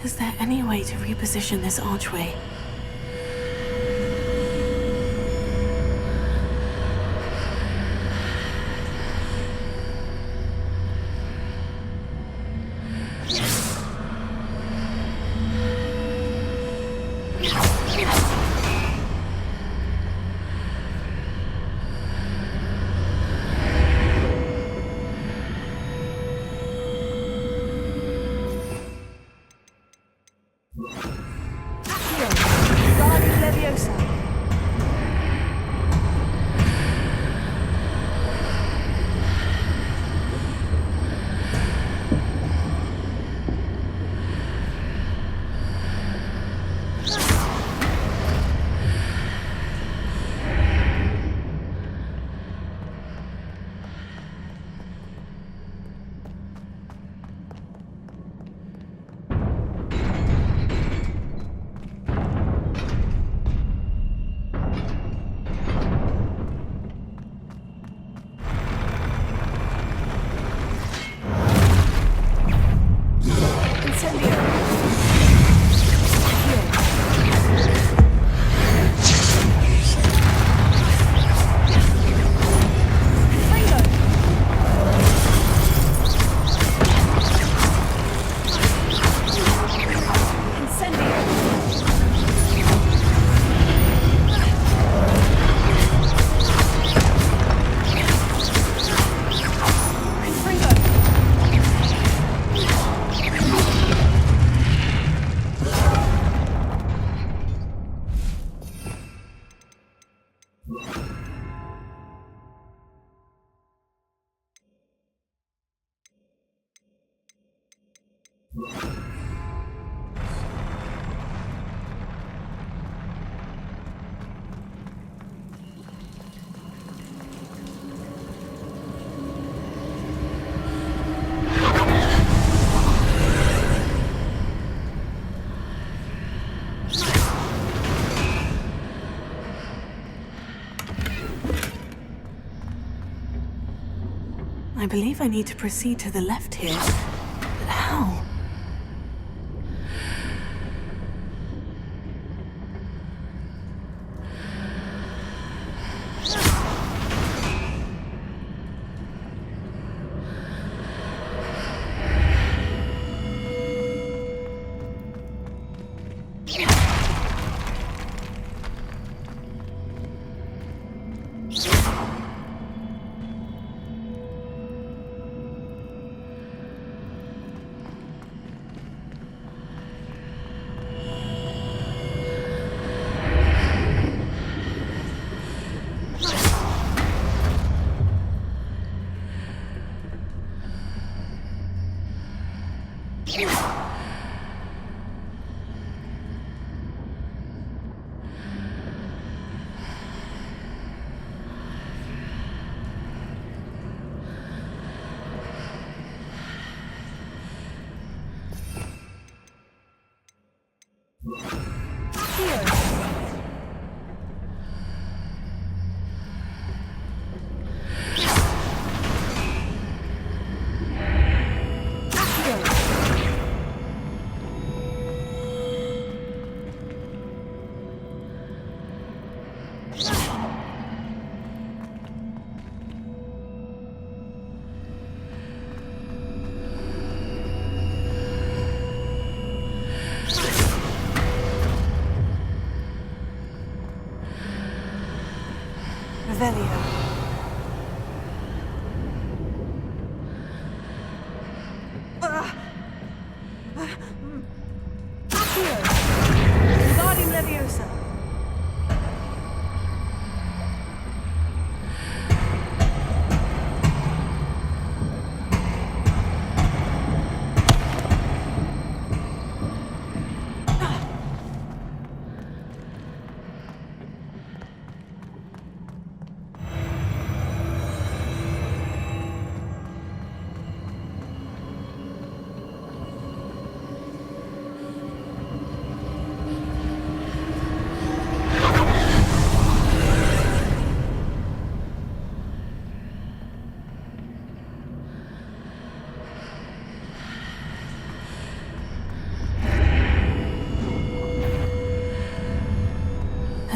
Is there any way to reposition this archway? I believe I need to proceed to the left here. But how?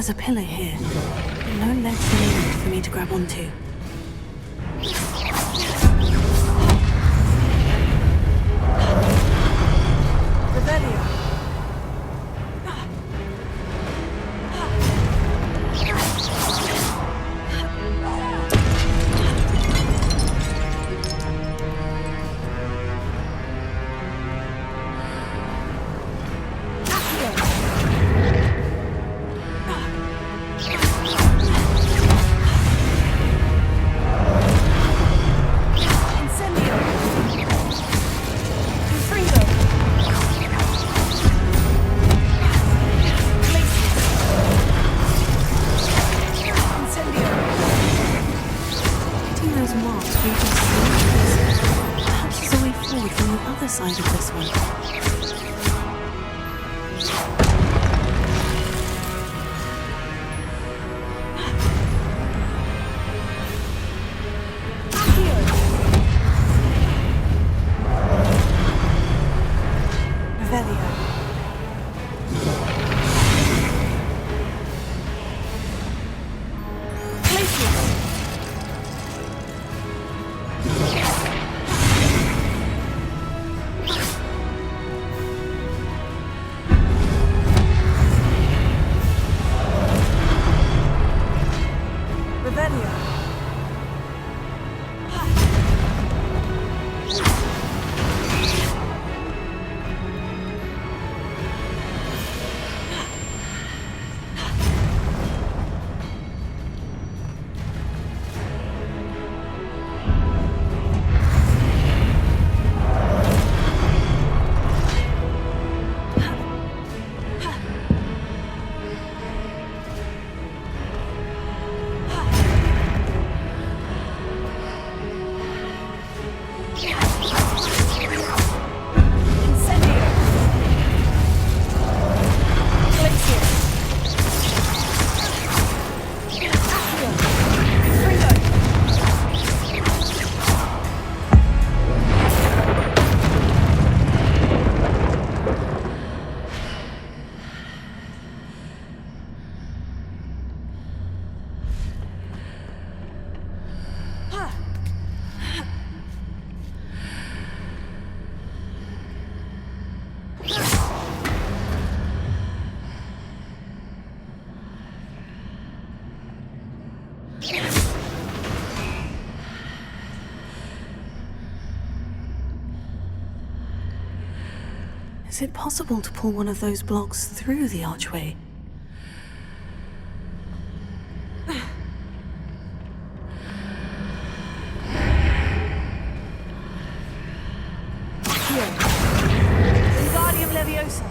There's a pillar here, but no legs remaining for me to grab onto. Side of this one. Is it possible to pull one of those blocks through the archway? Wingardium Leviosa.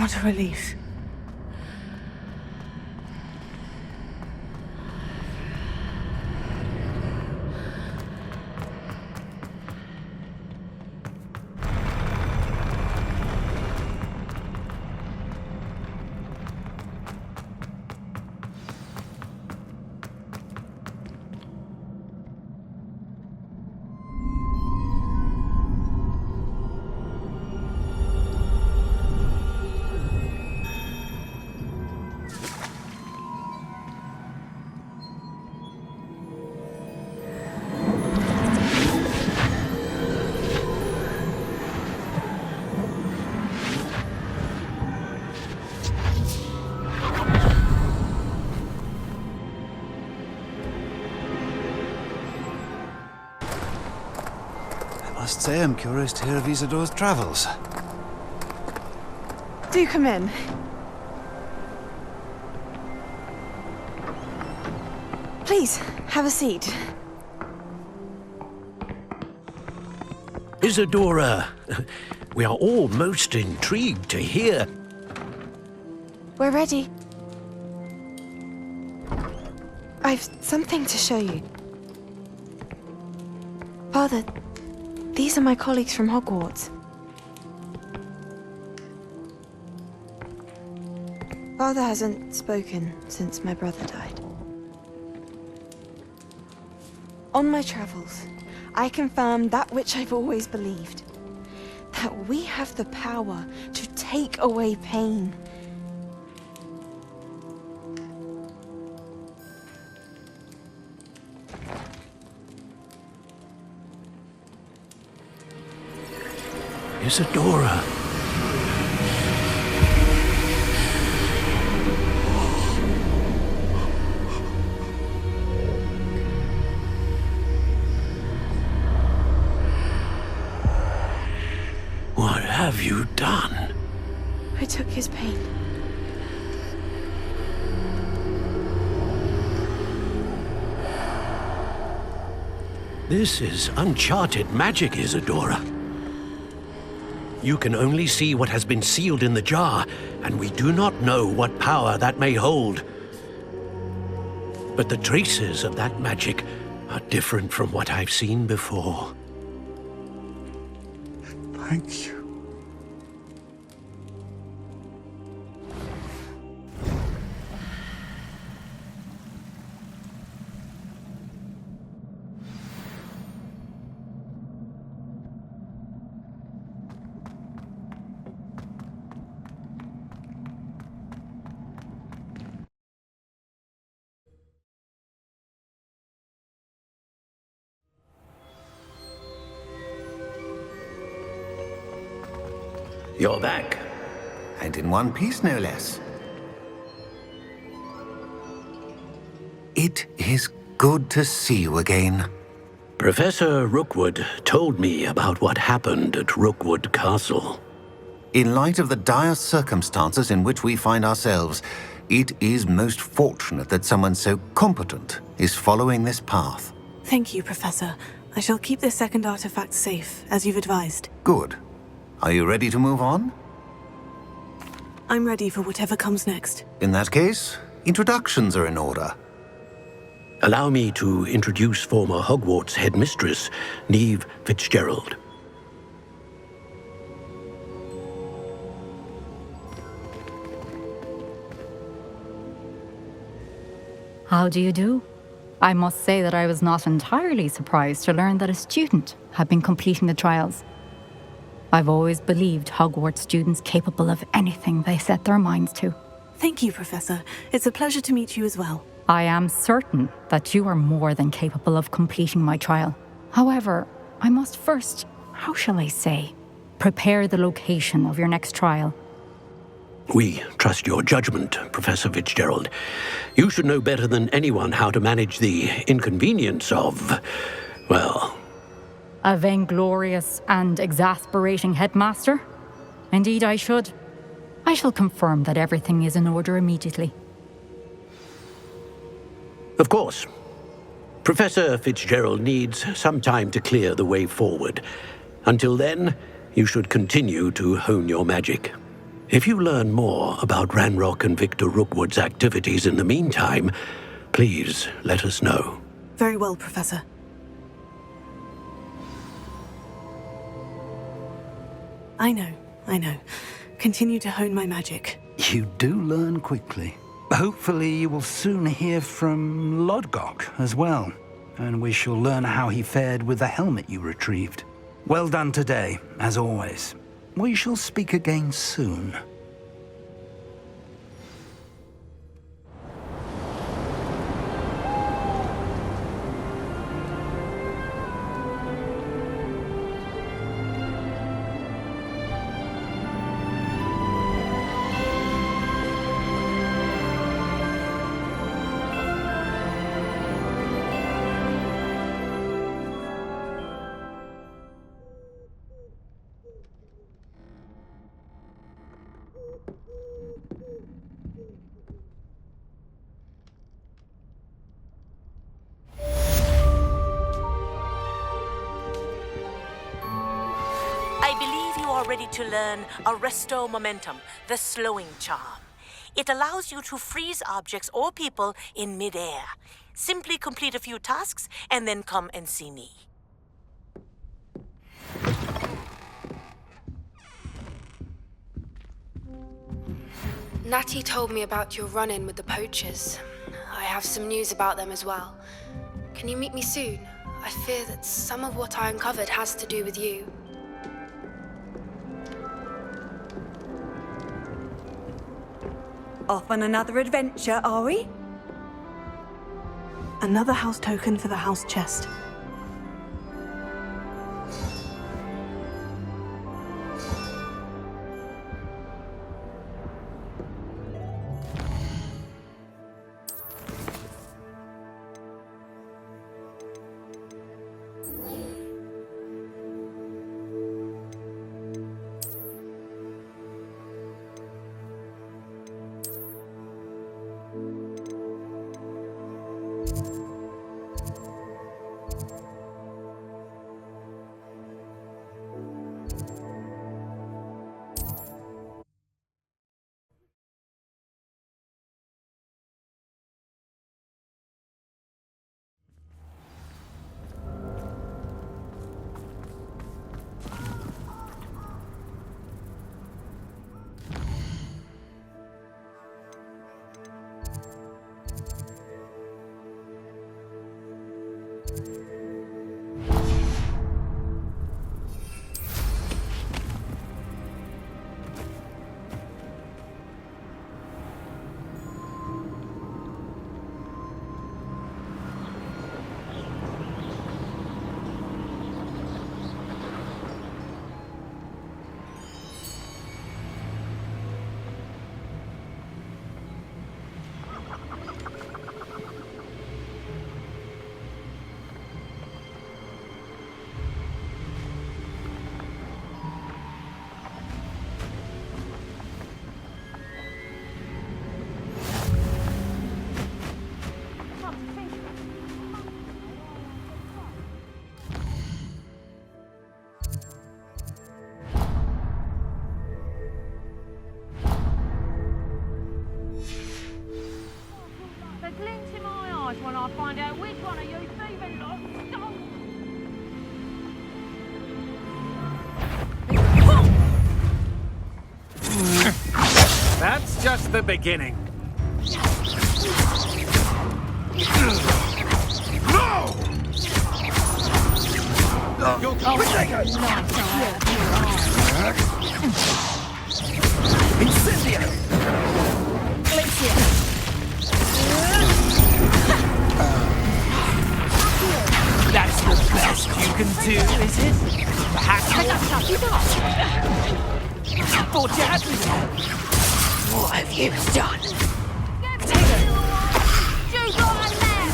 What a relief. I must say I'm curious to hear of Isadore's travels. Do come in. Please, have a seat. Isadora, we are all most intrigued to hear. We're ready. I've something to show you. Father, these are my colleagues from Hogwarts. Father hasn't spoken since my brother died. On my travels, I confirmed that which I've always believed. That we have the power to take away pain. Isadora. What have you done? I took his pain. This is uncharted magic, Isadora. You can only see what has been sealed in the jar, and we do not know what power that may hold. But the traces of that magic are different from what I've seen before. Thank you. You're back. And in one piece, no less. It is good to see you again. Professor Rookwood told me about what happened at Rookwood Castle. In light of the dire circumstances in which we find ourselves, it is most fortunate that someone so competent is following this path. Thank you, Professor. I shall keep this second artifact safe, as you've advised. Good. Are you ready to move on? I'm ready for whatever comes next. In that case, introductions are in order. Allow me to introduce former Hogwarts headmistress, Neve Fitzgerald. How do you do? I must say that I was not entirely surprised to learn that a student had been completing the trials. I've always believed Hogwarts students capable of anything they set their minds to. Thank you, Professor. It's a pleasure to meet you as well. I am certain that you are more than capable of completing my trial. However, I must first, how shall I say, prepare the location of your next trial. We trust your judgment, Professor Fitzgerald. You should know better than anyone how to manage the inconvenience of, well... A vainglorious and exasperating headmaster? Indeed I should. I shall confirm that everything is in order immediately. Of course. Professor Fitzgerald needs some time to clear the way forward. Until then, you should continue to hone your magic. If you learn more about Ranrock and Victor Rookwood's activities in the meantime, please let us know. Very well, Professor. I know. Continue to hone my magic. You do learn quickly. Hopefully you will soon hear from Lodgok as well, and we shall learn how he fared with the helmet you retrieved. Well done today, as always. We shall speak again soon. I believe you are ready to learn Arresto Momentum, the slowing charm. It allows you to freeze objects or people in midair. Simply complete a few tasks and then come and see me. Natty told me about your run-in with the poachers. I have some news about them as well. Can you meet me soon? I fear that some of what I uncovered has to do with you. Off on another adventure, are we? Another house token for the house chest. When I find out which one of you thieving lost stole. That's just the beginning. No! You're Incendiary! That's the best you can do, is it? Perhaps thought you had me. What have you done? You got a man!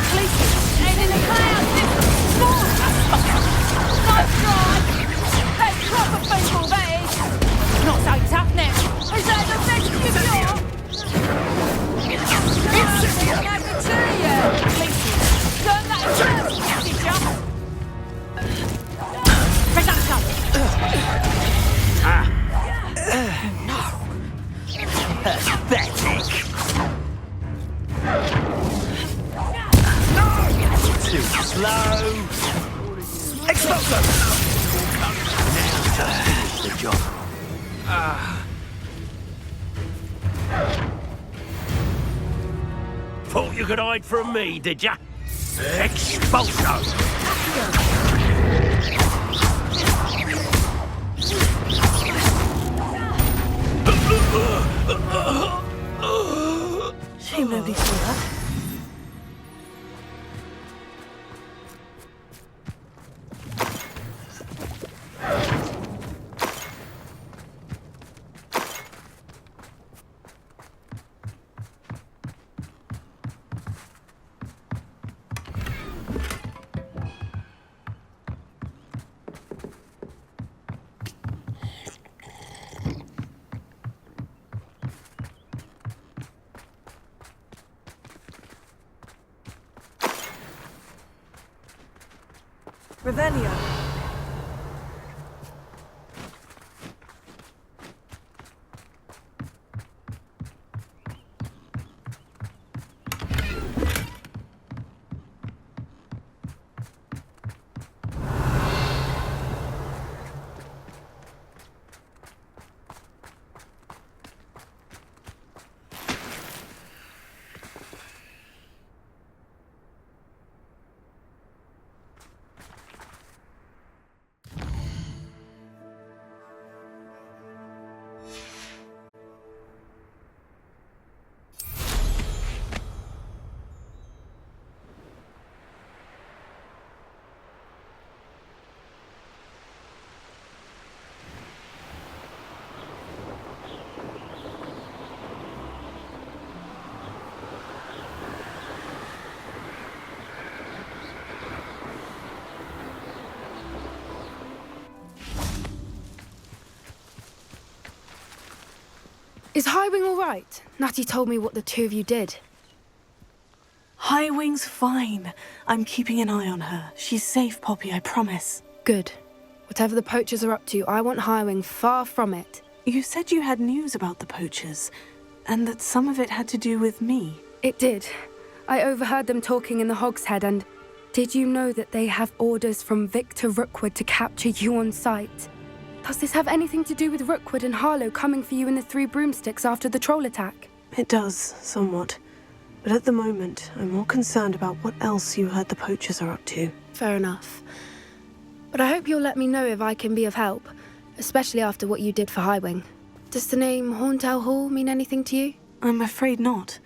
Police and in the clouds, this nice try! That's proper people, that is! Not so tough now! Is that the best you've got? slow. Expulso! Now to finish the job. Thought you could hide from me, did ya? Expulso! Shame nobody saw that. Revelio. Is Highwing all right? Natty told me what the two of you did. Highwing's fine. I'm keeping an eye on her. She's safe, Poppy, I promise. Good. Whatever the poachers are up to, I want Highwing far from it. You said you had news about the poachers, and that some of it had to do with me. It did. I overheard them talking in the Hogshead, and did you know that they have orders from Victor Rookwood to capture you on sight? Does this have anything to do with Rookwood and Harlow coming for you in the Three Broomsticks after the troll attack? It does, somewhat. But at the moment, I'm more concerned about what else you heard the poachers are up to. Fair enough. But I hope you'll let me know if I can be of help, especially after what you did for Highwing. Does the name Horntail Hall mean anything to you? I'm afraid not.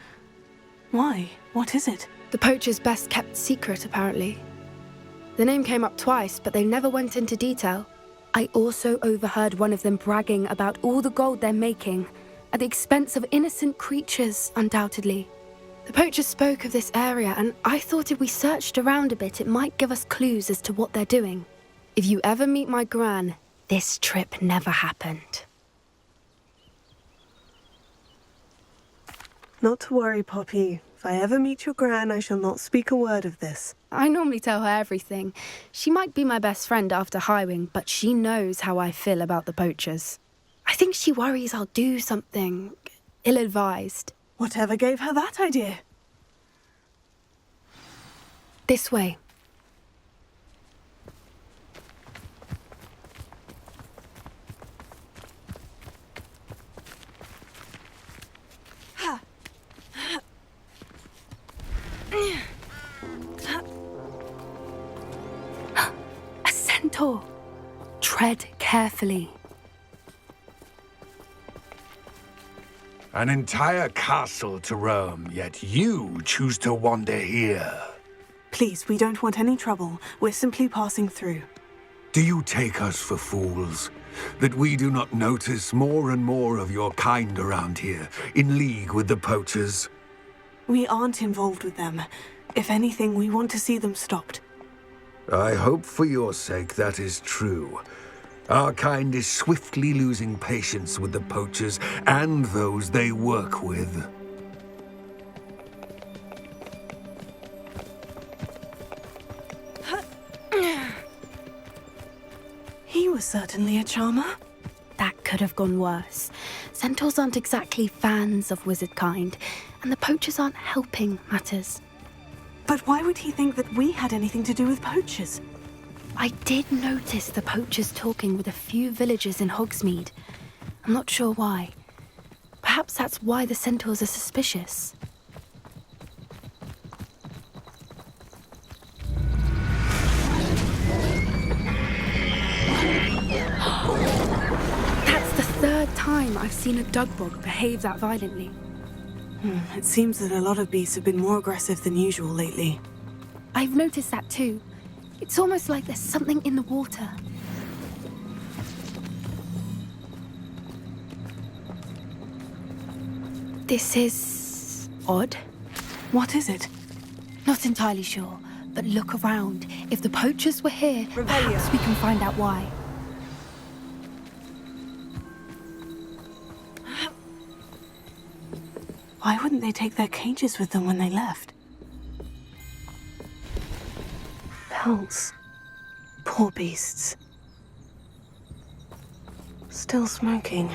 Why? What is it? The poachers' best kept secret, apparently. The name came up twice, but they never went into detail. I also overheard one of them bragging about all the gold they're making, at the expense of innocent creatures, undoubtedly. The poachers spoke of this area, and I thought if we searched around a bit, it might give us clues as to what they're doing. If you ever meet my gran, this trip never happened. Not to worry, Poppy. If I ever meet your gran, I shall not speak a word of this. I normally tell her everything. She might be my best friend after Highwing, but she knows how I feel about the poachers. I think she worries I'll do something ill-advised. Whatever gave her that idea? This way. A centaur. Tread carefully. An entire castle to roam, yet you choose to wander here. Please, we don't want any trouble. We're simply passing through. Do you take us for fools? That we do not notice more and more of your kind around here, in league with the poachers? We aren't involved with them. If anything, we want to see them stopped. I hope for your sake that is true. Our kind is swiftly losing patience with the poachers and those they work with. He was certainly a charmer. That could have gone worse. Centaurs aren't exactly fans of wizard kind, and the poachers aren't helping matters. But why would he think that we had anything to do with poachers? I did notice the poachers talking with a few villagers in Hogsmeade. I'm not sure why. Perhaps that's why the centaurs are suspicious. That's the third time I've seen a dugbog behave that violently. It seems that a lot of beasts have been more aggressive than usual lately. I've noticed that too. It's almost like there's something in the water. This is odd. What is it? Not entirely sure, but look around. If the poachers were here, perhaps we can find out why. Why wouldn't they take their cages with them when they left? Pelts. Poor beasts. Still smoking.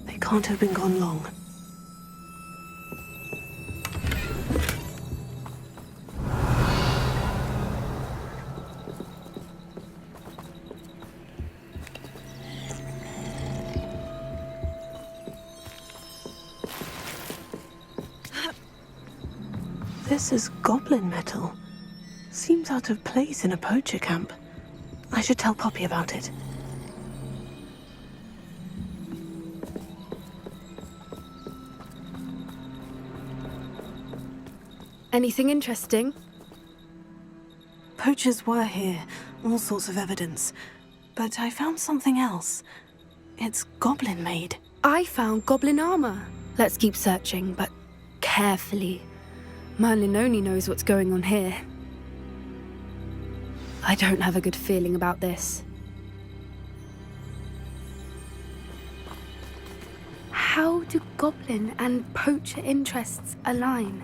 They can't have been gone long. This is goblin metal. Seems out of place in a poacher camp. I should tell Poppy about it. Anything interesting? Poachers were here, all sorts of evidence. But I found something else. It's goblin-made. I found goblin armor. Let's keep searching, but carefully. Merlin only knows what's going on here. I don't have a good feeling about this. How do goblin and poacher interests align?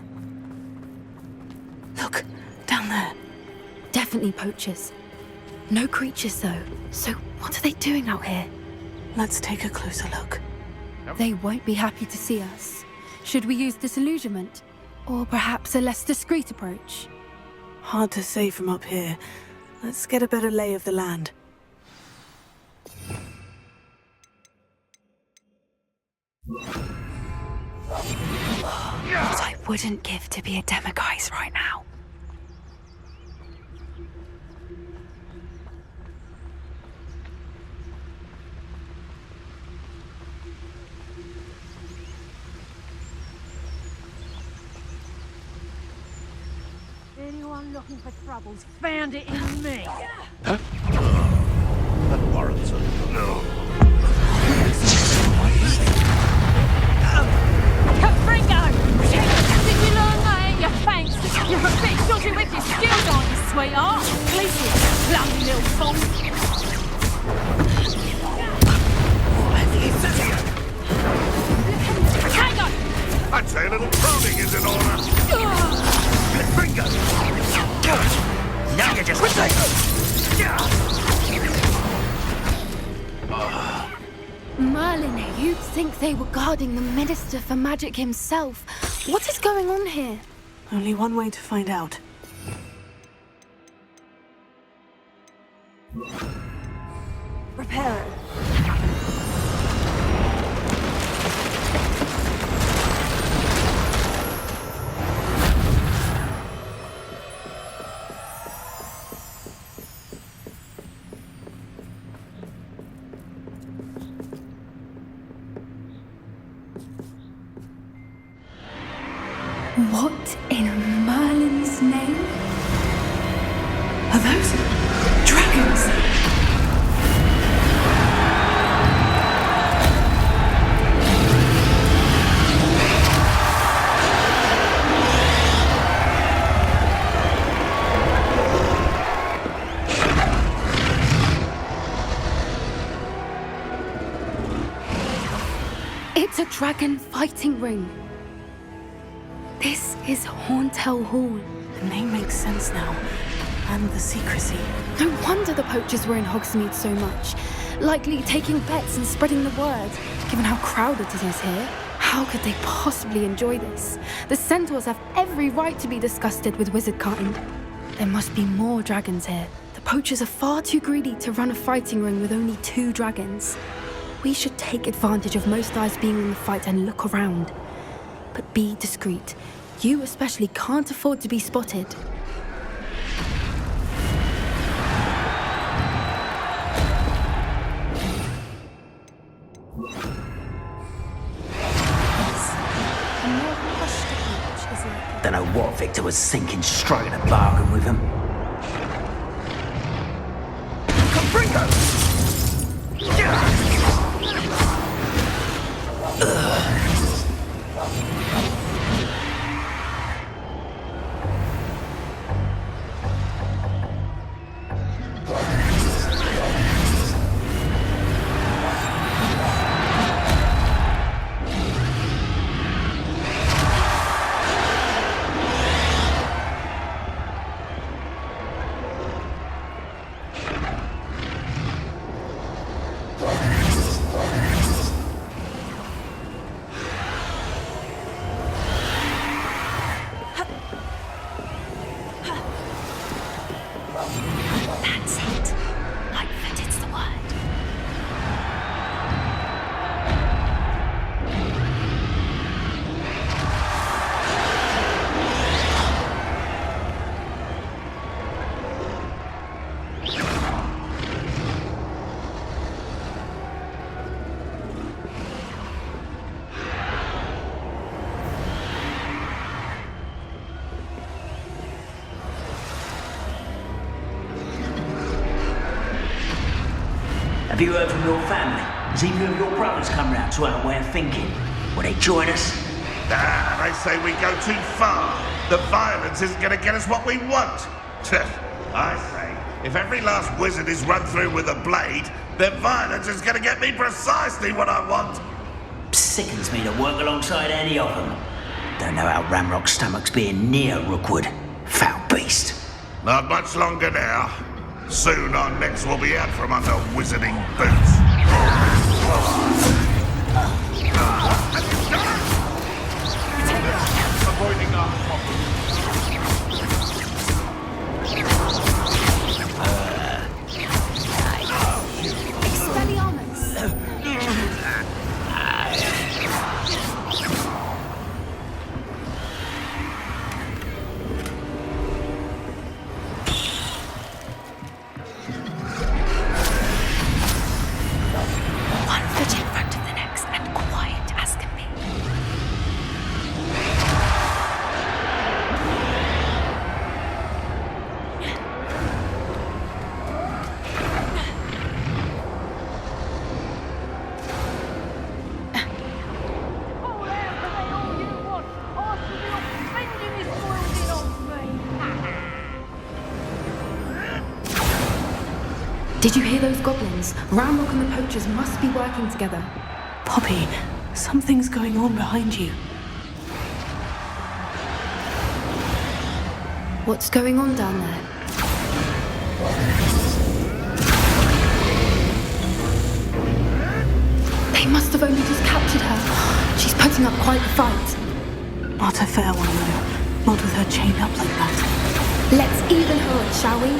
Look, down there. Definitely poachers. No creatures, though. So what are they doing out here? Let's take a closer look. They won't be happy to see us. Should we use disillusionment? Or perhaps a less discreet approach? Hard to say from up here. Let's get a better lay of the land. What I wouldn't give to be a demiguise right now. Anyone looking for troubles found it in me. Huh? That warrants it. No. Fringo! Did you learn that in your fangs? You're a bit dodgy with your skills, aren't you, sweetheart? Listen, bloody little fool. Hang on! I'd say a little pruning is in order. Bingo! Now you're just Merlin, you'd think they were guarding the Minister for Magic himself. What is going on here? Only one way to find out. Repair it. What in Merlin's name? Are those dragons? It's a dragon fighting ring. This is Horntail Hall. The name makes sense now. And the secrecy. No wonder the poachers were in Hogsmeade so much. Likely taking bets and spreading the word, given how crowded it is here. How could they possibly enjoy this? The centaurs have every right to be disgusted with wizard kind. There must be more dragons here. The poachers are far too greedy to run a fighting ring with only 2 dragons. We should take advantage of most eyes being in the fight and look around. But be discreet. You especially can't afford to be spotted. Don't know what Victor was thinking, striking a bargain with him. That's it. Like that, it's the word. Have you heard from your family? Has either of your brothers come round to our way of thinking? Will they join us? Ah, they say we go too far. The violence isn't going to get us what we want. I say, if every last wizard is run through with a blade, then violence is going to get me precisely what I want. Sickens me to work alongside any of them. Don't know how Ramrock's stomach's being near Rookwood. Foul beast. Not much longer now. Soon our necks will be out from under wizarding boots. Avoiding our Did you hear those goblins? Ramrock and the poachers must be working together. Poppy, something's going on behind you. What's going on down there? They must have only just captured her. She's putting up quite the fight. Not a fair one, though. Not with her chained up like that. Let's even her, shall we?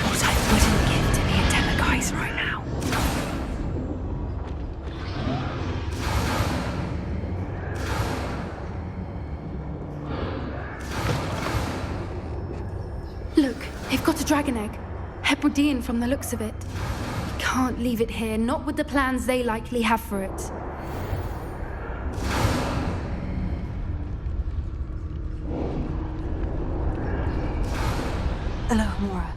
What I wouldn't give to be a Demagoise right now. Look, they've got a dragon egg. Hebridean from the looks of it. We can't leave it here, not with the plans they likely have for it. Alohomora.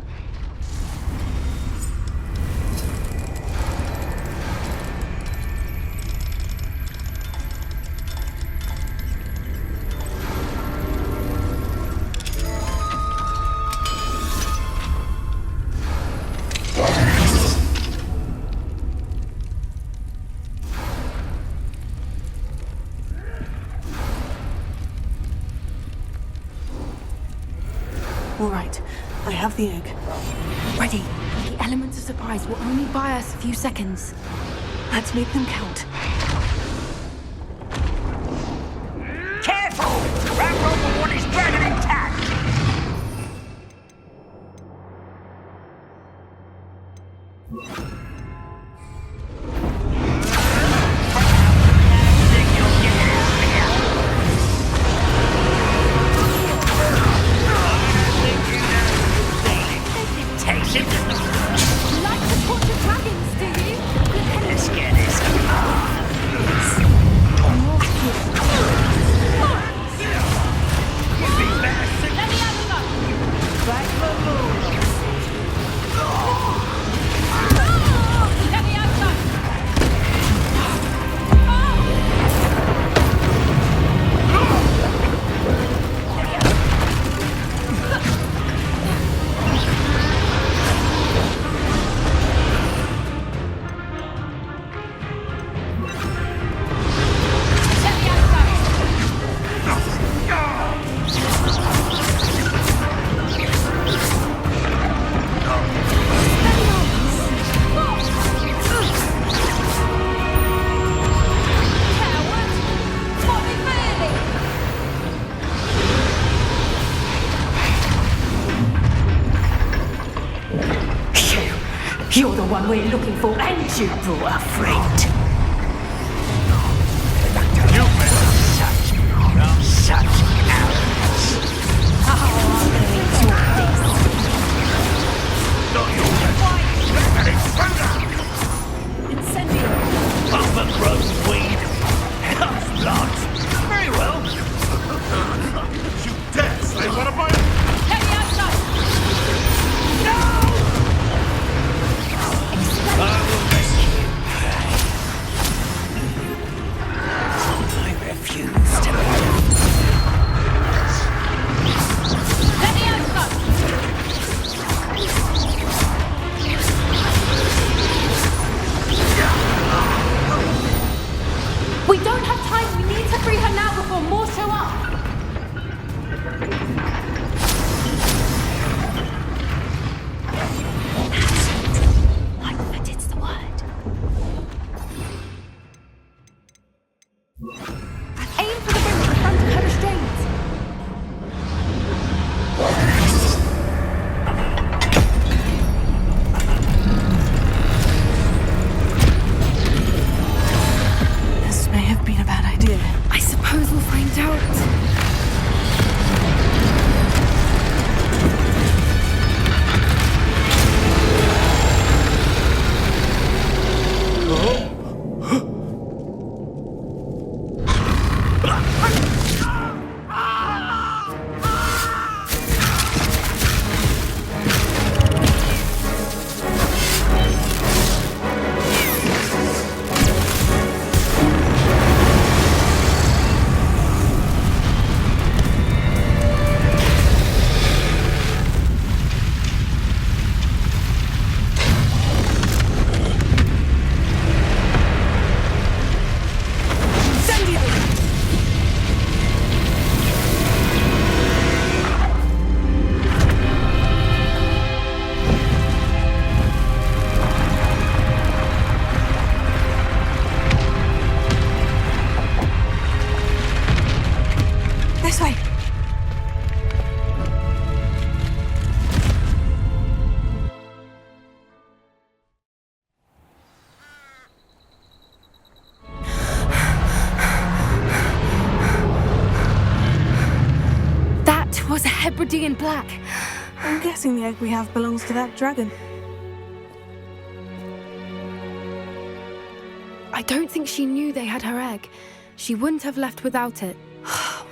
All right, I have the egg. Ready. The Elements of surprise will only buy us a few seconds. Let's make them count. Careful! Ramrock will want his dragon intact! Like to torture dragons, do you? Let's get this Let me have a look. Let me have a look. Let me have a look. Coward! Bobby Bailey! You're the one we're looking for, and you brought a friend. Such arrogance. How I'm gonna eat your Incendio! overgrown weed. Hell's blood. Very well. You dare say what about Let me have a look. I will rescue prey. I refuse to. Let me have a look. We don't have time. We need to free her now before more show up. Like that, it's the word. Aim for the ring at the front of her restraints. This may have been a bad idea. I suppose we'll find out. This way. That was a Hebridean black. I'm guessing the egg we have belongs to that dragon. I don't think she knew they had her egg. She wouldn't have left without it.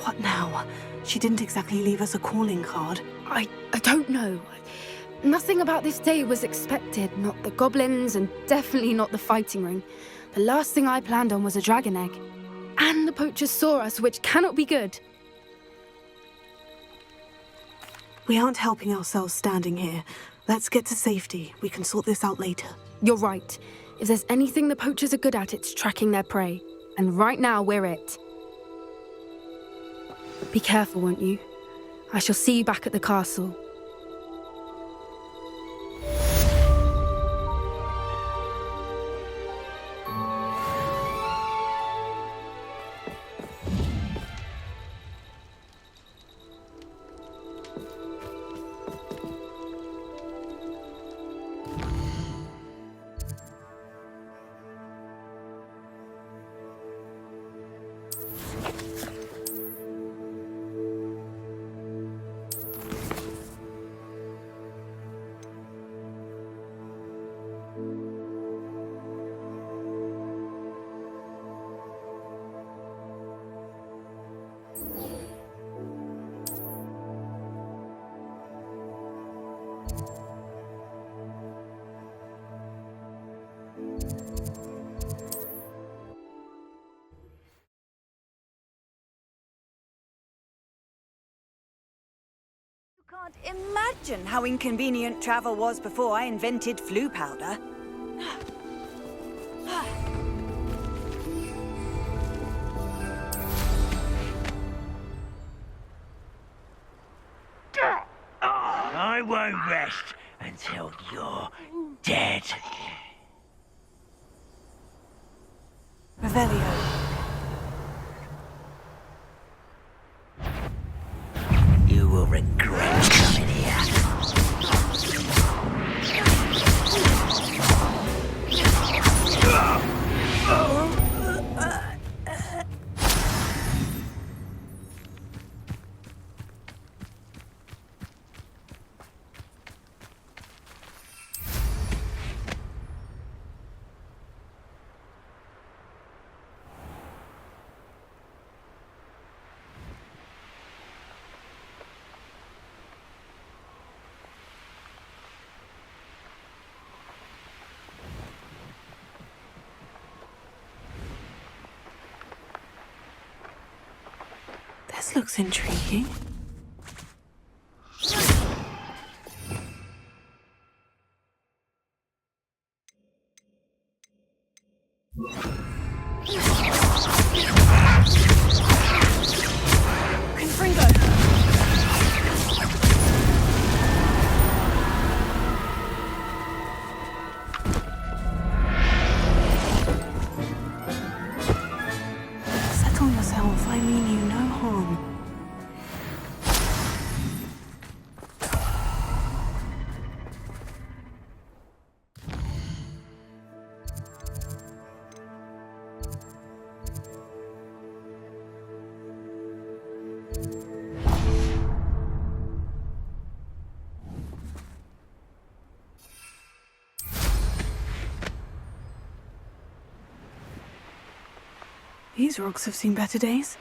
What now? She didn't exactly leave us a calling card. I don't know. Nothing about this day was expected. Not the goblins, and definitely not the fighting ring. The last thing I planned on was a dragon egg. And the poachers saw us, which cannot be good. We aren't helping ourselves standing here. Let's get to safety. We can sort this out later. You're right. If there's anything the poachers are good at, it's tracking their prey. And right now, we're it. Be careful, won't you? I shall see you back at the castle. Can't imagine how inconvenient travel was before I invented flu powder. I won't rest until you're dead. Revelio. You will regret coming here. This looks intriguing. Settle yourself, I mean you no harm. These rocks have seen better days.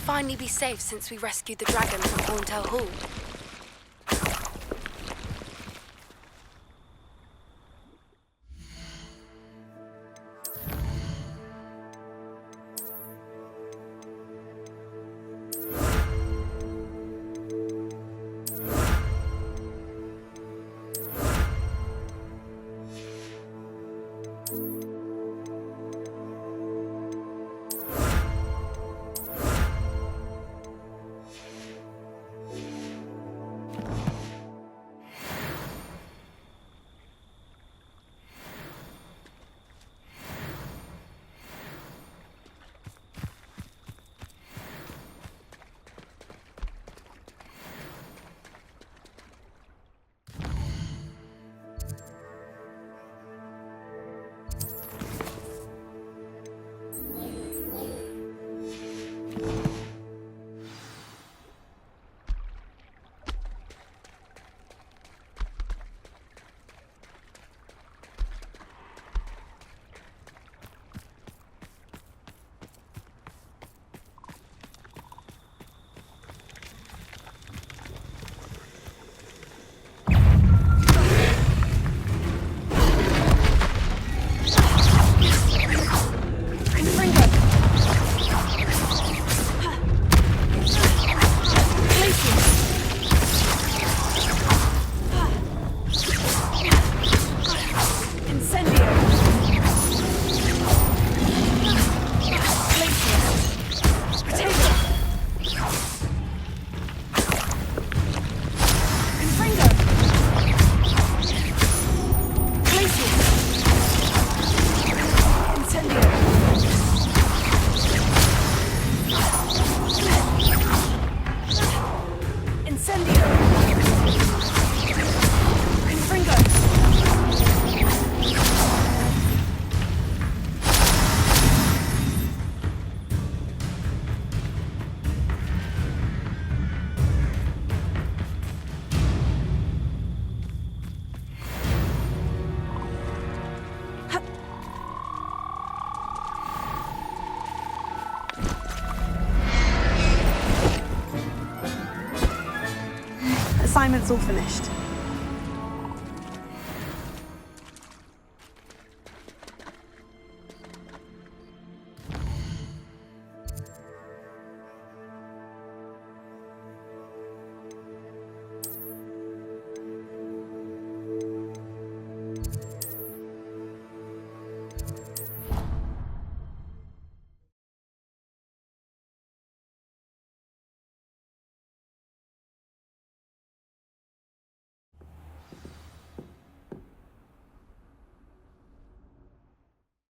Finally be safe since we rescued the dragon from Horntail Hall. Assignment's all finished.